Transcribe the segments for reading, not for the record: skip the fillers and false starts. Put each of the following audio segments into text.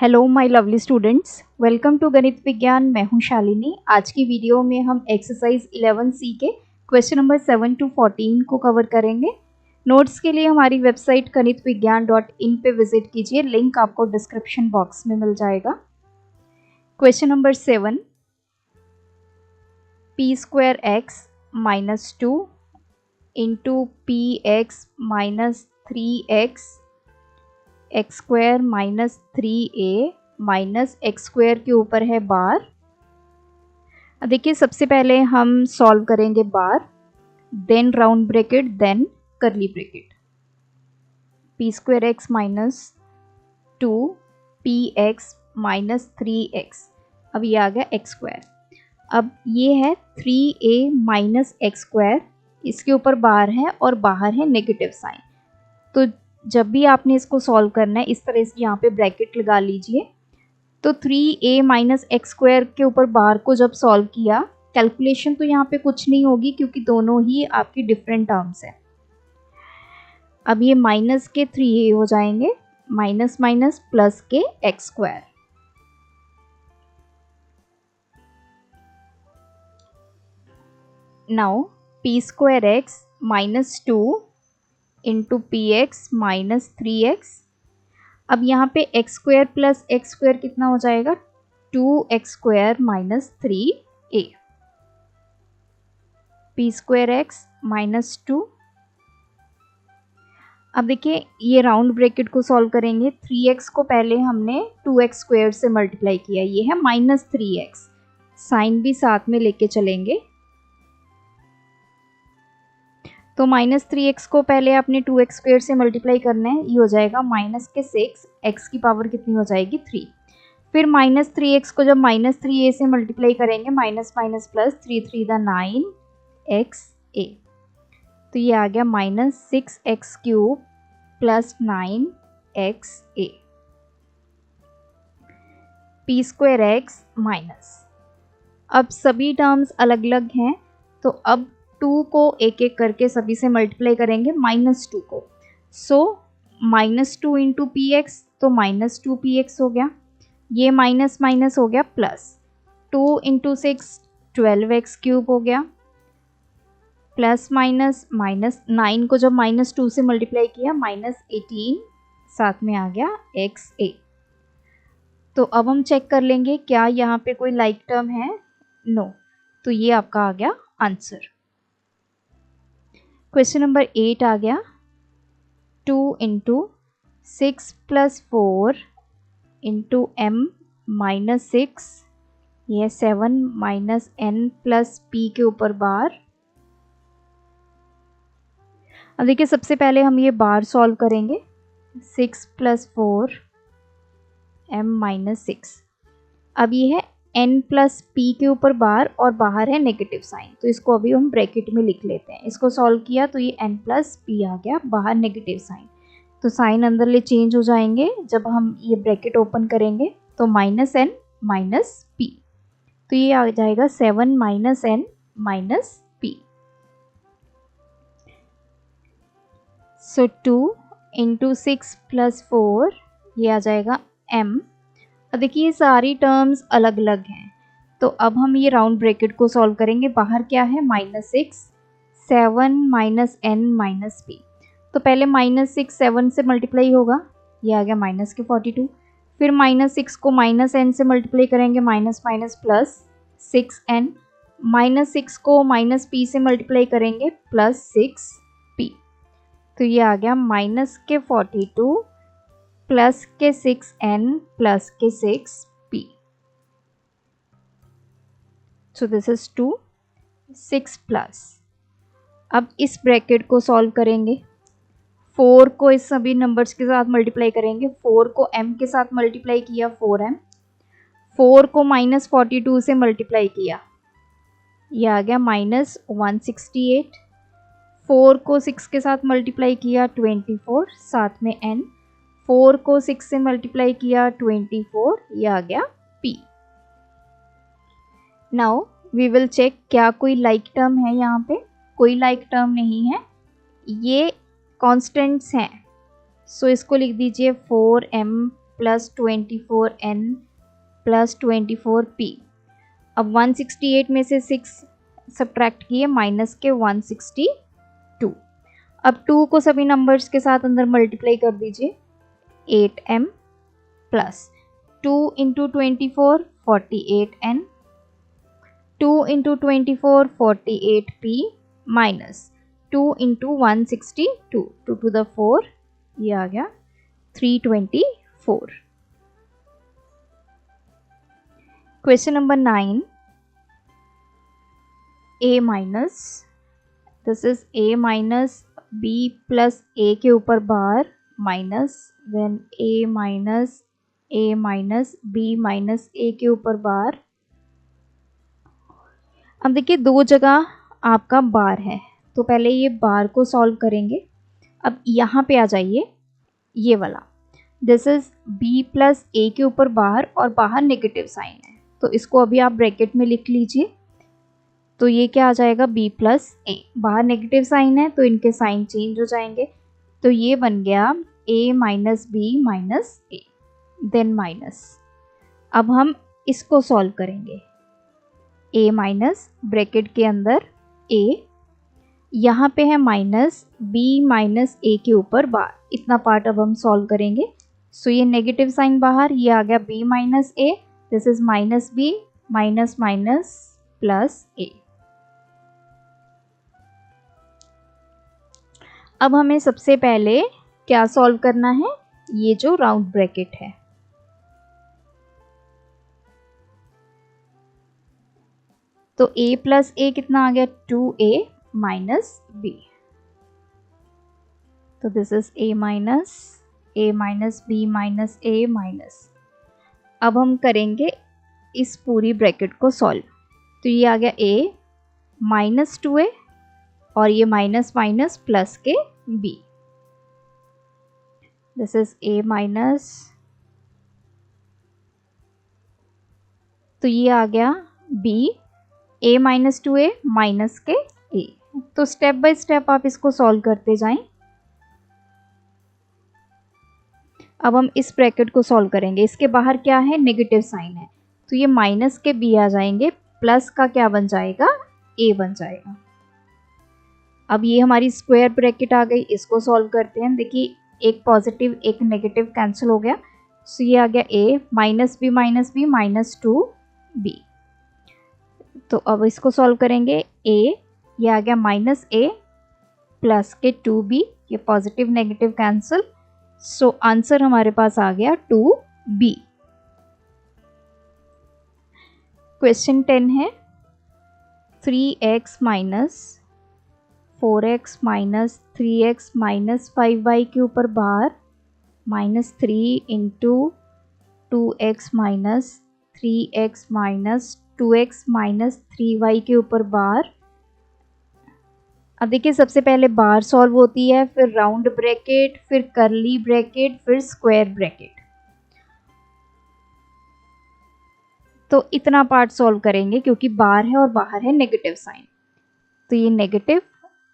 Hello my lovely students, welcome to Ganit Vigyan. मैं हूं शालिनी। आज की वीडियो में हम एक्सरसाइज 11C के क्वेश्चन नंबर 7 to 14 को कवर करेंगे। नोट्स के लिए हमारी वेबसाइट ganitviggyan.in पे विजिट कीजिए, लिंक आपको डिस्क्रिप्शन बॉक्स में मिल जाएगा। Question number 7, p² x - 2 into px - 3x x² - 3a minus x² के ऊपर है बार। देखिए, सबसे पहले हम सॉल्व करेंगे bar, then round bracket, then curly bracket. p² x - 2 px - 3x, अब ये आ गया x²। अब ये है 3a - x², इसके ऊपर बार है और बाहर है नेगेटिव साइन। तो जब भी आपने इसको सॉल्व करना है, इस तरह से यहाँ पे ब्रैकेट लगा लीजिए। तो 3a - x² के ऊपर बार को जब सॉल्व किया, कैलकुलेशन तो यहाँ पे कुछ नहीं होगी क्योंकि दोनों ही आपकी डिफरेंट टर्म्स है। अब ये माइनस के 3a हो जाएंगे, माइनस माइनस प्लस के x²। Now p² x - 2 into px - 3x। अब यहाँ पे x² प्लस x² कितना हो जाएगा? 2x² - 3a। p² x - 2। अब देखिए, ये राउंड ब्रैकेट को सॉल्व करेंगे। 3x को पहले हमने 2x² से मल्टीप्लाई किया, ये है -3x। साइन भी साथ में लेके चलेंगे। तो -3x को पहले आपने 2x² से मल्टीप्लाई करना है, ये हो जाएगा माइनस के 6, x की पावर कितनी हो जाएगी? 3। फिर -3x को जब -3a से मल्टीप्लाई करेंगे, माइनस माइनस प्लस, 3 3 9xa। तो ये आ गया -6x³ plus 9xa। p² x minus, अब सभी टर्म्स अलग अलग हैं, तो अब 2 को एक एक करके सभी से मल्टीप्लाई करेंगे, -2 को। सो -2 इंटू px, तो -2px हो गया। ये माइनस माइनस हो गया प्लस, 2 इंटू 6 12x³ हो गया, प्लस माइनस माइनस 9 को जब -2 से मल्टीप्लाई किया, -18 साथ में आ गया xa। तो अब हम चेक कर लेंगे क्या यहाँ पे कोई लाइक टर्म है? नो। तो ये आपका आ गया आंसर। क्वेश्चन नंबर 8 आ गया, 2 इंटू 6 + 4 इंटू m - 6, यह 7 - n प्लस p के ऊपर बार। अब देखिए, सबसे पहले हम ये बार सॉल्व करेंगे। 6 + 4 m - 6। अब ये है n प्लस p के ऊपर बार और बाहर है नेगेटिव साइन, तो इसको अभी हम ब्रैकेट में लिख लेते हैं। इसको सॉल्व किया तो ये n प्लस p आ गया, बाहर नेगेटिव साइन, तो साइन अंदरले चेंज हो जाएंगे। जब हम ये ब्रैकेट ओपन करेंगे तो -n - p, तो ये आ जाएगा 7 - n - p। सो 2 इंटू 6 + 4, ये आ जाएगा m। अब देखिए, ये सारी टर्म्स अलग अलग हैं, तो अब हम ये राउंड ब्रैकेट को सॉल्व करेंगे। बाहर क्या है? -6, 7 - n - p। तो पहले -6 7 से मल्टीप्लाई होगा, ये आ गया माइनस के 42। फिर -6 को -n से मल्टीप्लाई करेंगे, माइनस माइनस प्लस 6n। -6 को -p से मल्टीप्लाई करेंगे, +6p। तो ये आ गया माइनस के 42 प्लस के 6n प्लस के 6p। So this is 2 6 plus. अब इस ब्रैकेट को सॉल्व करेंगे। 4 को इस सभी नंबर्स के साथ मल्टीप्लाई करेंगे। 4 को m के साथ मल्टीप्लाई किया, 4m। 4 को -42 से मल्टीप्लाई किया, ये आ गया -168। 4 को 6 के साथ मल्टीप्लाई किया, 24 साथ में n। 4 को 6 से मल्टीप्लाई किया, 24, ये आ गया p। Now we will check क्या कोई लाइक टर्म है यहाँ पे? कोई लाइक टर्म नहीं है, ये कॉन्स्टेंट्स हैं। सो इसको लिख दीजिए 4m plus 24n plus 24p। अब 168 में से 6 सब्ट्रैक्ट किए माइनस के 162। अब 2 को सभी नंबर्स के साथ अंदर मल्टीप्लाई कर दीजिए, 8m plus 2 into 24 48n, 2 into 24 48p minus 2 into 162, 2 to the 4, ये आ गया 324। Question number 9, a minus, this is a minus b plus a के ऊपर bar minus then a minus b minus a के ऊपर बार। अब देखिए दो जगह आपका बार है, तो पहले ये बार को सॉल्व करेंगे। अब यहाँ पे आ जाइए, ये वाला this is b plus a के ऊपर बार और बाहर नेगेटिव साइन है, तो इसको अभी आप ब्रैकेट में लिख लीजिए। तो ये क्या आ जाएगा, b प्लस a, बाहर नेगेटिव साइन है तो इनके साइन चेंज हो जाएंगे, तो ये बन गया a minus B minus a, then minus. अब हम इसको सॉल्व करेंगे, a माइनस ब्रैकेट के अंदर a, यहाँ पे है माइनस b माइनस a के ऊपर बार, इतना पार्ट अब हम सॉल्व करेंगे। सो ये नेगेटिव साइन बाहर, ये आ गया b minus a, this is minus b minus minus plus a। अब हमें सबसे पहले क्या सॉल्व करना है, ये जो राउंड ब्रैकेट है, तो a प्लस a कितना आ गया, 2a माइनस b, तो this is a minus b minus a minus. अब हम करेंगे इस पूरी ब्रैकेट को सॉल्व, तो ये आ गया a माइनस 2a और ये माइनस माइनस प्लस के b, this is a minus, तो ये आ गया b, a minus 2a minus के a। तो स्टेप बाय स्टेप आप इसको सॉल्व करते जाएं। अब हम इस ब्रैकेट को सॉल्व करेंगे, इसके बाहर क्या है, नेगेटिव साइन है, तो ये माइनस के b आ जाएंगे, प्लस का क्या बन जाएगा, a बन जाएगा। अब ये हमारी स्क्वायर ब्रैकेट आ गई, इसको सॉल्व करते हैं। देखिए एक पॉजिटिव एक नेगेटिव कैंसिल हो गया, सो ये आ गया a minus b minus 2b। तो अब इसको सॉल्व करेंगे, a ये आ गया माइनस a प्लस के 2b, ये positive negative cancel, so answer हमारे पास आ गया 2b। क्वेश्चन 10 है, 3x minus 4x minus 3x minus 5y के ऊपर bar minus 3 into 2x minus 3x minus 2x minus 3y के ऊपर बार। अब देखिए सबसे पहले बार सॉल्व होती है, फिर राउंड ब्रैकेट, फिर कर्ली ब्रैकेट, फिर स्क्वायर ब्रैकेट। तो इतना पार्ट सॉल्व करेंगे क्योंकि बार है और बाहर है नेगेटिव साइन, तो ये नेगेटिव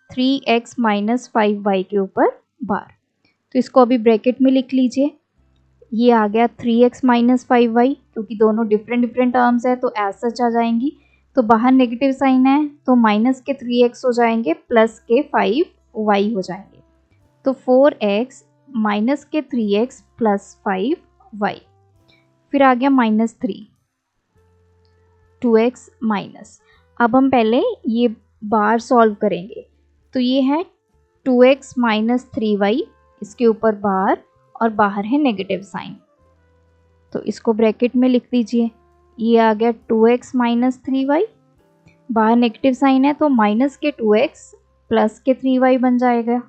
3x माइनस 5y के ऊपर बार, तो इसको अभी ब्रैकेट में लिख लीजिए। ये आ गया 3x माइनस 5y, क्योंकि दोनों डिफरेंट टर्म्स है तो एज सच आ जाएंगी, तो बाहर नेगेटिव साइन है तो माइनस के 3x हो जाएंगे, प्लस के 5y हो जाएंगे, तो 4x माइनस के 3x प्लस 5y। फिर आ गया माइनस 3, 2x माइनस। अब हम पहले ये बार सॉल्व करेंगे, तो ये है 2x माइनस 3y, इसके ऊपर बार और बाहर है नेगेटिव साइन, तो इसको ब्रैकेट में लिख दीजिए। ये आ गया 2x माइनस 3y, बाहर नेगेटिव साइन है तो माइनस के 2x प्लस के 3y बन जाएगा।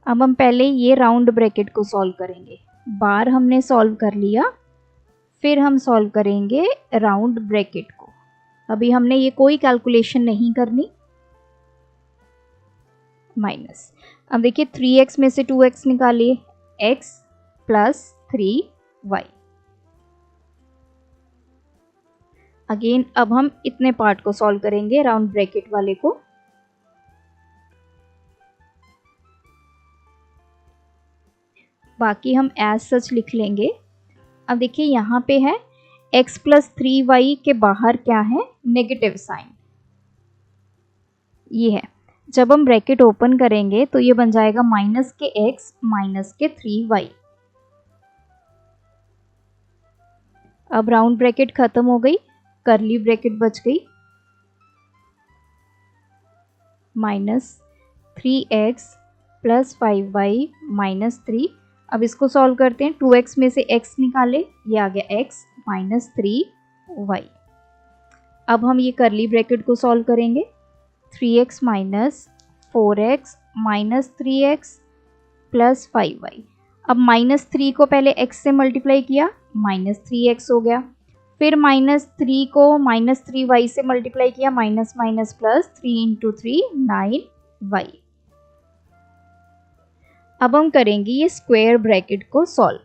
अब हम पहले ये राउंड ब्रैकेट को सॉल्व करेंगे, बार हमने सॉल्व कर लिया, फिर हम सॉल्व करेंगे राउंड ब्रैकेट को। अभी हमने ये कोई कैलकुलेशन नहीं करनी, माइनस। अब देखिए 3x में से 2x निकालिए, x प्लस 3y। अगेन अब हम इतने पार्ट को सॉल्व करेंगे राउंड ब्रैकेट वाले को। बाकी हम एज सच लिख लेंगे। अब देखिए यहाँ पे है x प्लस 3y के बाहर क्या है, नेगेटिव साइन, ये है। जब हम ब्रैकेट ओपन करेंगे तो ये बन जाएगा माइनस के x माइनस के 3y। अब राउंड ब्रैकेट खत्म हो गई, कर्ली ब्रैकेट बच गई, minus 3x plus 5y minus 3। अब इसको सॉल्व करते हैं, 2x में से x निकाले, ये आ गया x माइनस 3y। अब हम ये कर्ली ब्रैकेट को सॉल्व करेंगे, 3x minus 4x minus 3x plus 5y। अब माइनस 3 को पहले x से मल्टीप्लाई किया, माइनस 3x हो गया, फिर माइनस 3 को माइनस 3y से मल्टीप्लाई किया, minus minus plus 3 into 3 9y। अब हम करेंगे ये स्क्वायर ब्रैकेट को सॉल्व।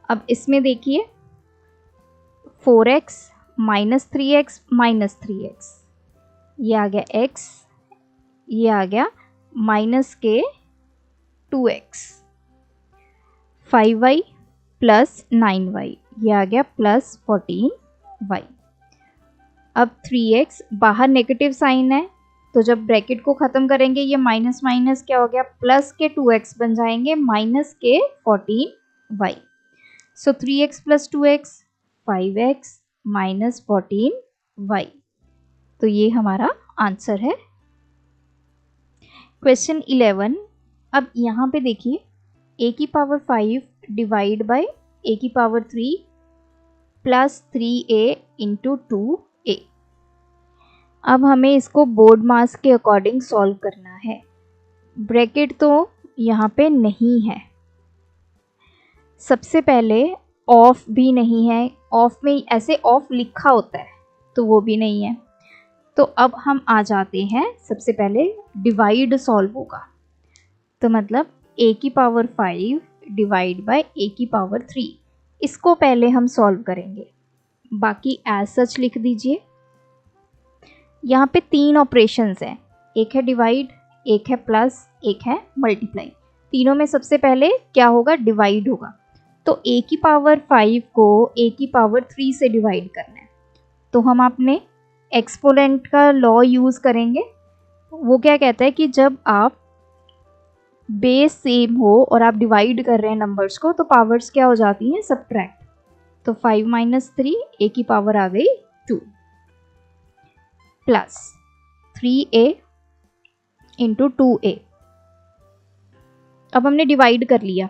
अब इसमें देखिए 4x minus 3x minus 3x, ये आ गया x, ये आ गया माइनस के 2x, 5y प्लस 9y, ये आ गया प्लस 14y। अब 3x बाहर नेगेटिव साइन है, तो जब ब्रैकेट को ख़त्म करेंगे ये माइनस माइनस क्या हो गया, प्लस के 2x बन जाएंगे माइनस के 14y। सो 3x plus 2x 5x minus 14y। तो ये हमारा आंसर है। क्वेश्चन 11। अब यहाँ पे देखिए a की पावर 5 डिवाइड बाय a की power 3 plus 3a into 2a। अब हमें इसको बोर्ड मास के अकॉर्डिंग सॉल्व करना है। ब्रैकेट तो यहाँ पे नहीं है, सबसे पहले ऑफ भी नहीं है, ऑफ में ऐसे ऑफ लिखा होता है तो वो भी नहीं है। तो अब हम आ जाते हैं, सबसे पहले डिवाइड सॉल्व होगा, तो मतलब a की पावर 5 डिवाइड बाय a की पावर 3, इसको पहले हम सॉल्व करेंगे, बाकी एज सच लिख दीजिए। यहाँ पे 3 ऑपरेशंस हैं, एक है डिवाइड, एक है प्लस, एक है मल्टीप्लाई। तीनों में सबसे पहले क्या होगा, डिवाइड होगा। तो a की पावर 5 को a की पावर 3 से डिवाइड करना है, तो हम अपने एक्सपोनेंट का लॉ यूज़ करेंगे। वो क्या कहता है कि जब आप बेस सेम हो और आप डिवाइड कर रहे हैं नंबर्स को, तो पावर्स क्या हो जाती हैं, सबट्रैक्ट। तो 5 माइनस 3, a की पावर आ गई 2 प्लस 3a इंटू 2a। अब हमने डिवाइड कर लिया,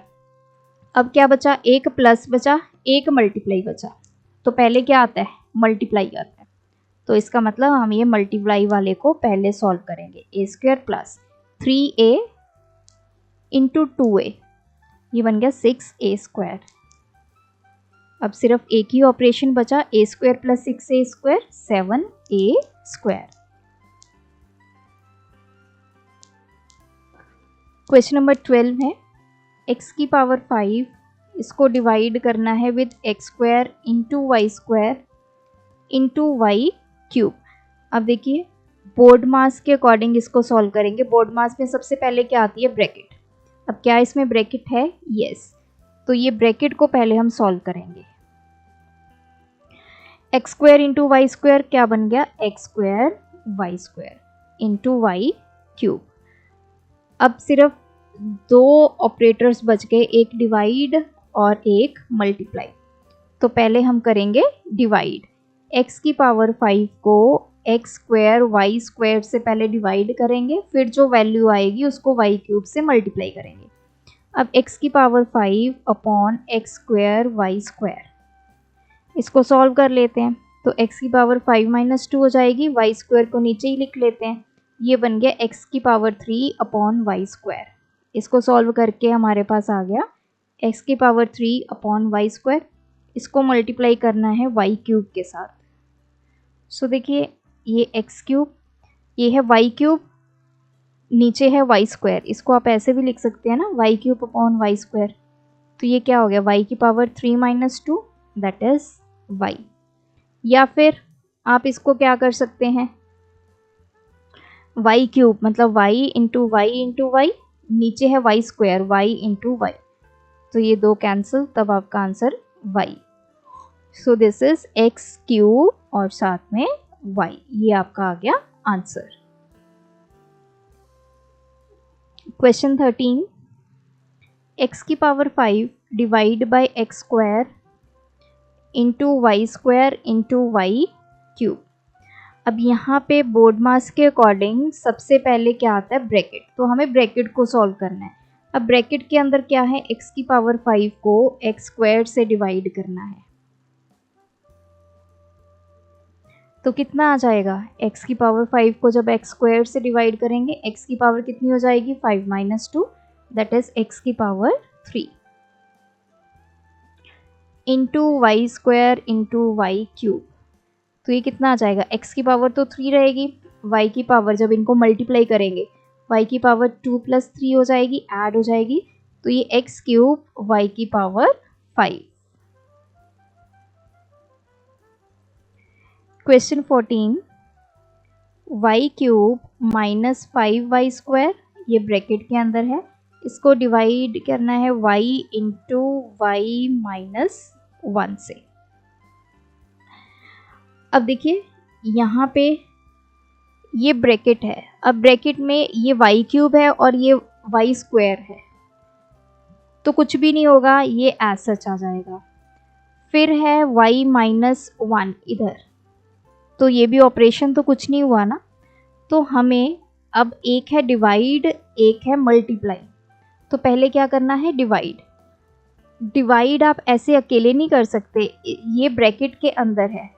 अब क्या बचा, एक प्लस बचा, एक मल्टीप्लाई बचा। तो पहले क्या आता है, मल्टीप्लाई आता है, तो इसका मतलब हम ये मल्टीप्लाई वाले को पहले सॉल्व करेंगे। a square plus 3a into 2a, ये बन गया 6a स्क्वायर। अब सिर्फ एक ही ऑपरेशन बचा, a square plus 6a square 7a square. Question number 12 है, x की पावर 5 इसको डिवाइड करना है with x square into Y square into Y cube. अब देखिए बोर्ड मास के अकॉर्डिंग इसको सॉल्व करेंगे। बोर्ड मास में सबसे पहले क्या आती है, ब्रैकेट। अब क्या इसमें ब्रैकेट है, यस, तो ये ब्रैकेट को पहले हम सॉल्व करेंगे। X square into Y square क्या बन गया, X square Y square into Y cube. अब सिर्फ 2 ऑपरेटर्स बच गए, एक डिवाइड और एक मल्टीप्लाई। तो पहले हम करेंगे डिवाइड। x की पावर 5 को एक्स स्क्वायर वाई स्क्वायर से पहले डिवाइड करेंगे, फिर जो वैल्यू आएगी उसको वाई क्यूब से मल्टीप्लाई करेंगे। अब x की power 5 upon X square Y square, इसको सॉल्व कर लेते हैं। तो x की पावर 5 माइनस 2 हो जाएगी, वाई स्क्वायर को नीचे ही लिख लेते हैं, ये बन गया x की पावर 3 अपॉन वाई स्क्वायर। इसको सॉल्व करके हमारे पास आ गया x की पावर 3 अपॉन वाई स्क्वायर, इसको मल्टीप्लाई करना है वाई क्यूब के साथ। सो देखिए ये एक्स क्यूब, ये है वाई क्यूब, नीचे है वाई स्क्वायर, इसको आप ऐसे भी लिख सकते हैं ना, Y cube upon Y square. तो ये क्या हो गया, वाई की power 3 minus 2 that is Y. या फिर आप इसको क्या कर सकते हैं, वाई क्यूब मतलब वाई इंटू वाई, नीचे है Y square, Y into Y. तो ये दो कैंसिल, तब आपका answer y। So this is X cube और साथ में y, ये आपका आ गया आंसर। क्वेश्चन 13, x की power 5 divide by X square into Y square into Y cube. अब यहाँ पे बोर्ड मास के अकॉर्डिंग सबसे पहले क्या आता है, ब्रैकेट, तो हमें ब्रैकेट को सॉल्व करना है। अब ब्रैकेट के अंदर क्या है, x की पावर 5 को एक्स स्क्वायर से डिवाइड करना है, तो कितना आ जाएगा, x की पावर 5 को जब एक्स स्क्वायर से डिवाइड करेंगे, x की पावर कितनी हो जाएगी, 5 माइनस 2, दैट इज x की power 3 into Y square into Y cube. तो ये कितना आ जाएगा, x की पावर तो 3 रहेगी, y की पावर जब इनको मल्टीप्लाई करेंगे y की पावर 2 प्लस 3 हो जाएगी, ऐड हो जाएगी, तो ये x क्यूब y की power 5। Question 14, y cube minus 5y square, ये ब्रैकेट के अंदर है, इसको डिवाइड करना है y इंटू वाई माइनस 1 से। अब देखिए यहाँ पे ये ब्रैकेट है, अब ब्रैकेट में ये y क्यूब है और ये y स्क्वायर है, तो कुछ भी नहीं होगा, ये एज सच आ जाएगा। फिर है y माइनस 1 इधर, तो ये भी ऑपरेशन तो कुछ नहीं हुआ ना, तो हमें अब एक है डिवाइड एक है मल्टीप्लाई, तो पहले क्या करना है, डिवाइड। डिवाइड आप ऐसे अकेले नहीं कर सकते, ये ब्रैकेट के अंदर है,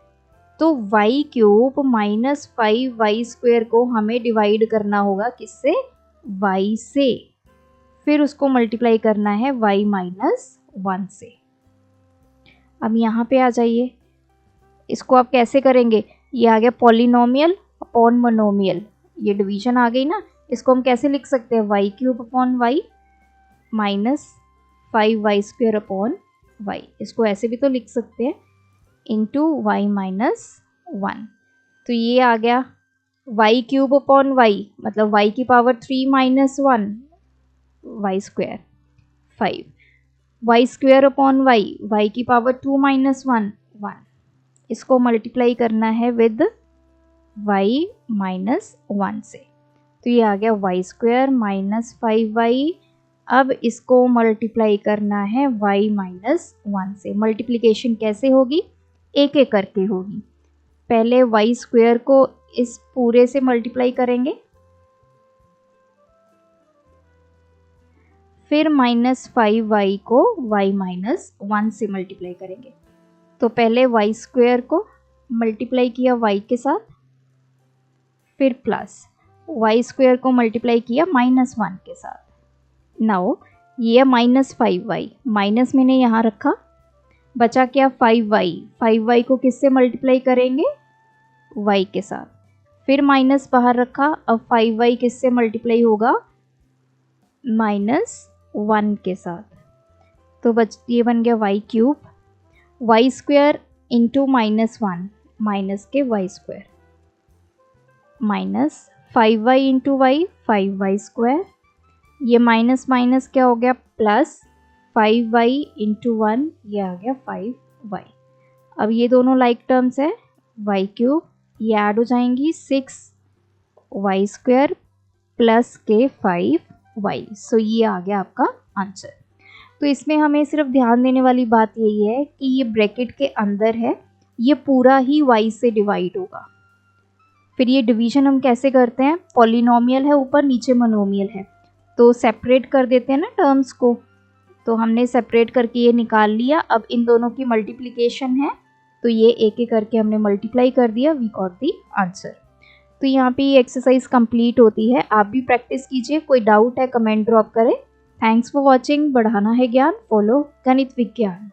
तो y cube minus 5y square को हमें डिवाइड करना होगा किससे, y से, फिर उसको मल्टीप्लाई करना है y माइनस 1 से। अब यहाँ पे आ जाइए, इसको आप कैसे करेंगे, ये आ गया पॉलिनोमियल अपॉन मोनोमियल, ये डिवीजन आ गई ना, इसको हम कैसे लिख सकते हैं, y cube upon y minus 5y square upon y, इसको ऐसे भी तो लिख सकते हैं, इंटू वाई माइनस 1। तो ये आ गया y क्यूब अपॉन y, मतलब y की power 3 minus 1 y square 5, y square upon y की पावर 2 माइनस 1 1, इसको मल्टीप्लाई करना है विद y माइनस 1 से, तो ये आ गया y स्क्वायर माइनस 5y। अब इसको मल्टीप्लाई करना है y माइनस 1 से। मल्टीप्लिकेशन कैसे होगी, एक एक करके होगी, पहले y स्क्वायर को इस पूरे से मल्टीप्लाई करेंगे, फिर माइनस 5y को y माइनस 1 से मल्टीप्लाई करेंगे। तो पहले y स्क्वायर को मल्टीप्लाई किया y के साथ, फिर प्लस y स्क्वायर को मल्टीप्लाई किया माइनस 1 के साथ। नाउ ये माइनस 5y, माइनस मैंने यहाँ रखा, बचा क्या 5y, 5y को किससे मल्टीप्लाई करेंगे, y के साथ, फिर माइनस बाहर रखा, अब 5y किससे मल्टीप्लाई होगा, माइनस 1 के साथ, तो ये बन गया y cube, y square into minus 1 minus के y square, minus 5y into Y 5y square, ये माइनस माइनस क्या हो गया प्लस 5y इंटू 1, ये आ गया 5y। अब ये दोनों लाइक टर्म्स है, y क्यूब, ये ऐड हो जाएंगी 6y स्क्वायर प्लस के 5y। सो ये आ गया आपका आंसर। तो इसमें हमें सिर्फ ध्यान देने वाली बात यही है कि ये ब्रैकेट के अंदर है, ये पूरा ही y से डिवाइड होगा। फिर ये डिवीजन हम कैसे करते हैं, पॉलिनोमियल है ऊपर, नीचे मोनोमियल है, तो सेपरेट कर देते हैं ना टर्म्स को, तो हमने सेपरेट करके ये निकाल लिया। अब इन दोनों की मल्टीप्लिकेशन है, तो ये एक एक करके हमने मल्टीप्लाई कर दिया, वी गॉट दी आंसर। तो यहाँ पे ये एक्सरसाइज कंप्लीट होती है। आप भी प्रैक्टिस कीजिए, कोई डाउट है कमेंट ड्रॉप करें। Thanks for watching. बढ़ाना है ज्ञान, फॉलो गणित विज्ञान।